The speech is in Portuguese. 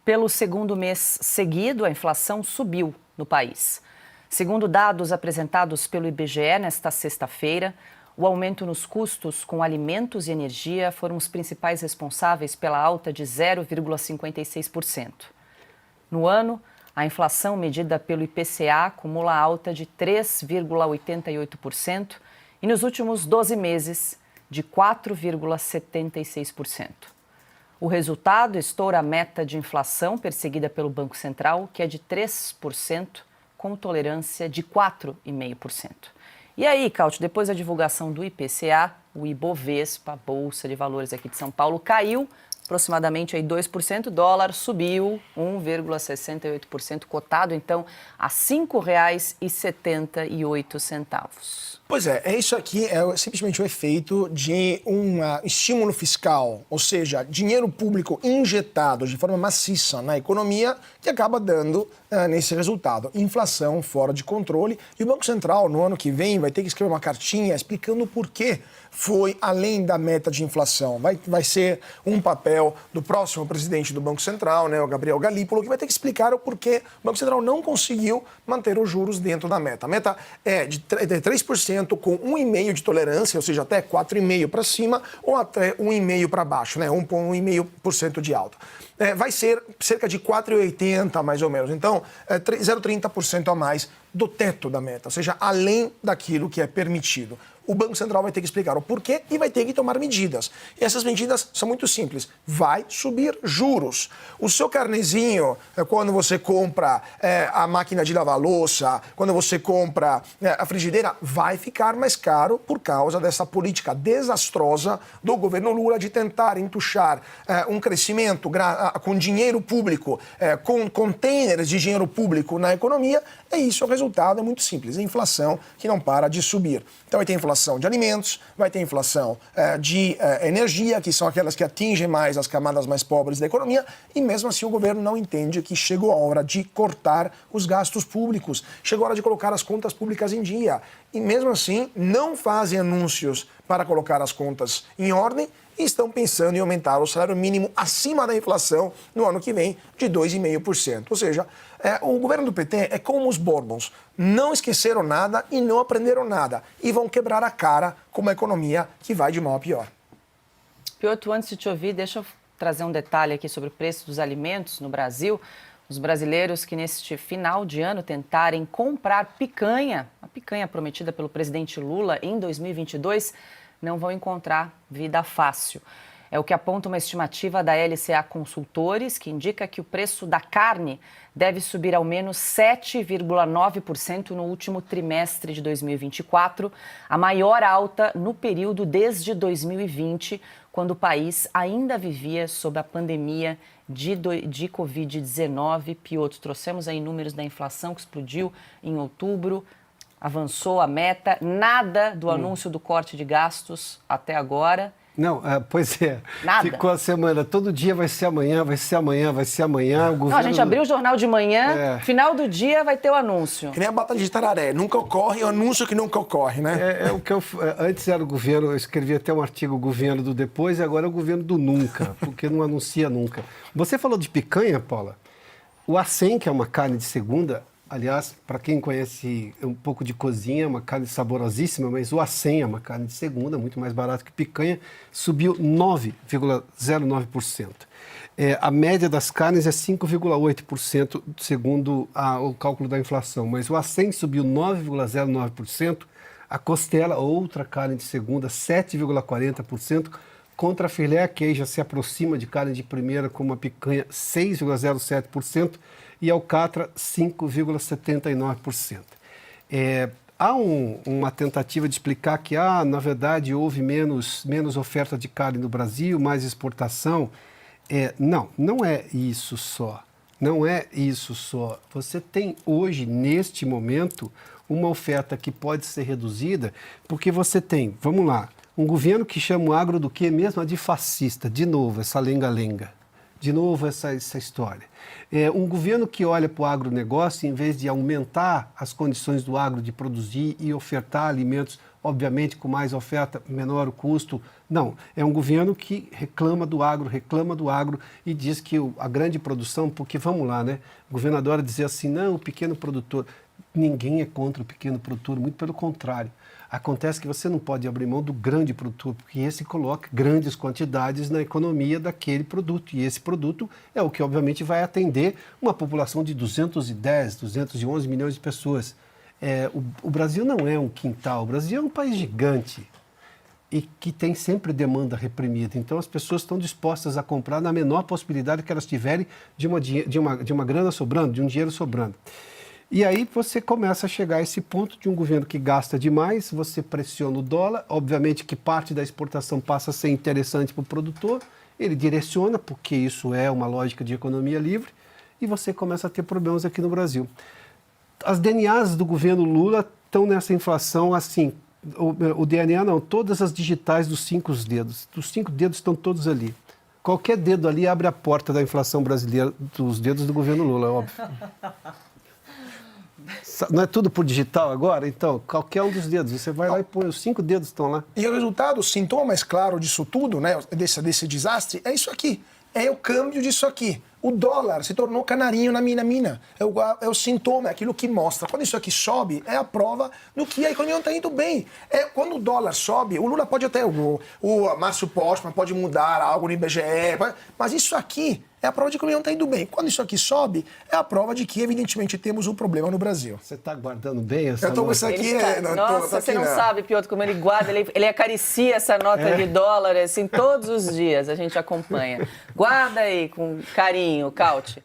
Pelo segundo mês seguido, a inflação subiu no país. Segundo dados apresentados pelo IBGE nesta sexta-feira, o aumento nos custos com alimentos e energia foram os principais responsáveis pela alta de 0,56%. No ano, a inflação medida pelo IPCA acumula alta de 3,88% e nos últimos 12 meses de 4,76%. O resultado estoura a meta de inflação perseguida pelo Banco Central, que é de 3%, com tolerância de 4,5%. E aí, Caute, depois da divulgação do IPCA, o Ibovespa, a Bolsa de Valores aqui de São Paulo, caiu aproximadamente aí 2%, o dólar subiu 1,68%, cotado então a R$ 5,78. Pois é isso aqui é simplesmente o efeito de um estímulo fiscal, ou seja, dinheiro público injetado de forma maciça na economia que acaba dando nesse resultado, inflação fora de controle. E o Banco Central, no ano que vem, vai ter que escrever uma cartinha explicando por que foi além da meta de inflação. Vai ser um papel do próximo presidente do Banco Central, né, o Gabriel Galípolo, que vai ter que explicar o porquê o Banco Central não conseguiu manter os juros dentro da meta. A meta é de 3%, com 1,5% de tolerância, ou seja, até 4,5% para cima ou até 1,5% para baixo, né, 1,5% de alta. Vai ser cerca de 4,80% mais ou menos. Então, 0,30% a mais do teto da meta, ou seja, além daquilo que é permitido. O Banco Central vai ter que explicar o porquê e vai ter que tomar medidas. E essas medidas são muito simples. Vai subir juros. O seu carnezinho, quando você compra a máquina de lavar louça, quando você compra a frigideira, vai ficar mais caro por causa dessa política desastrosa do governo Lula de tentar entuchar um crescimento com dinheiro público, com containers de dinheiro público na economia. É isso, o resultado é muito simples. A inflação que não para de subir. Então vai ter inflação de alimentos, vai ter inflação de energia, que são aquelas que atingem mais as camadas mais pobres da economia, e mesmo assim o governo não entende que chegou a hora de cortar os gastos públicos, chegou a hora de colocar as contas públicas em dia. E mesmo assim não fazem anúncios para colocar as contas em ordem e estão pensando em aumentar o salário mínimo acima da inflação no ano que vem de 2,5%. Ou seja, o governo do PT é como os Bourbons, não esqueceram nada e não aprenderam nada e vão quebrar a cara com uma economia que vai de mal a pior. Piotr, antes de te ouvir, deixa eu trazer um detalhe aqui sobre o preço dos alimentos no Brasil. Os brasileiros que neste final de ano tentarem comprar picanha, a picanha prometida pelo presidente Lula em 2022, não vão encontrar vida fácil. É o que aponta uma estimativa da LCA Consultores, que indica que o preço da carne deve subir ao menos 7,9% no último trimestre de 2024, a maior alta no período desde 2020, quando o país ainda vivia sob a pandemia de Covid-19. Piotr, trouxemos aí números da inflação que explodiu em outubro, avançou a meta, nada do anúncio do corte de gastos até agora. Não, pois é. Nada. Ficou a semana, todo dia vai ser amanhã, vai ser amanhã, vai ser amanhã. O governo... Não, a gente abriu o jornal de manhã, final do dia vai ter o anúncio. Que nem a Batalha de Tararé, nunca ocorre, é o anúncio que nunca ocorre, né? O que antes era o governo, eu escrevi até um artigo, o governo do depois, e agora é o governo do nunca, porque não anuncia nunca. Você falou de picanha, Paula? O acém, que é uma carne de segunda, aliás, para quem conhece um pouco de cozinha, é uma carne saborosíssima, mas o acém é uma carne de segunda, muito mais barato que picanha, subiu 9,09%. A média das carnes é 5,8%, segundo o cálculo da inflação, mas o acém subiu 9,09%, a costela, outra carne de segunda, 7,40%, contra a filé, que aí já se aproxima de carne de primeira, como a picanha, 6,07%, e alcatra 5,79%. Há uma tentativa de explicar que, na verdade, houve menos oferta de carne no Brasil, mais exportação. Não é isso só. Não é isso só. Você tem hoje, neste momento, uma oferta que pode ser reduzida, porque você tem, vamos lá, um governo que chama o agro do quê mesmo? De fascista. De novo, essa lenga-lenga. De novo, essa história. Um governo que olha para o agronegócio, em vez de aumentar as condições do agro de produzir e ofertar alimentos obviamente com mais oferta, menor o custo. Não, é um governo que reclama do agro e diz que a grande produção, porque vamos lá, né? O governador dizer assim, não, o pequeno produtor, ninguém é contra o pequeno produtor, muito pelo contrário. Acontece que você não pode abrir mão do grande produtor, porque esse coloca grandes quantidades na economia daquele produto. E esse produto é o que, obviamente, vai atender uma população de 210, 211 milhões de pessoas. O Brasil não é um quintal, o Brasil é um país gigante e que tem sempre demanda reprimida. Então, as pessoas estão dispostas a comprar na menor possibilidade que elas tiverem de uma grana sobrando, de um dinheiro sobrando. E aí você começa a chegar a esse ponto de um governo que gasta demais, você pressiona o dólar, obviamente que parte da exportação passa a ser interessante para o produtor, ele direciona, porque isso é uma lógica de economia livre, e você começa a ter problemas aqui no Brasil. As DNAs do governo Lula estão nessa inflação assim, o DNA não, todas as digitais dos 5 dedos, os 5 dedos estão todos ali. Qualquer dedo ali abre a porta da inflação brasileira, dos dedos do governo Lula, óbvio. Não é tudo por digital agora? Então, qualquer um dos dedos. Você vai lá e põe, os 5 dedos estão lá. E o resultado, o sintoma mais claro disso tudo, né, desse desastre, é isso aqui. É o câmbio disso aqui. O dólar se tornou canarinho na mina. É o sintoma, é aquilo que mostra. Quando isso aqui sobe, é a prova do que a economia não está indo bem. Quando o dólar sobe, o Lula pode até, o Márcio Postman pode mudar algo no IBGE, mas isso aqui é a prova de que a economia não está indo bem. Quando isso aqui sobe, é a prova de que, evidentemente, temos um problema no Brasil. Você está guardando bem essa nota? Isso aqui Nossa, você não sabe, Piotr, como ele guarda, ele acaricia essa nota de dólar, assim, todos os dias a gente acompanha. Guarda aí com carinho, Caute.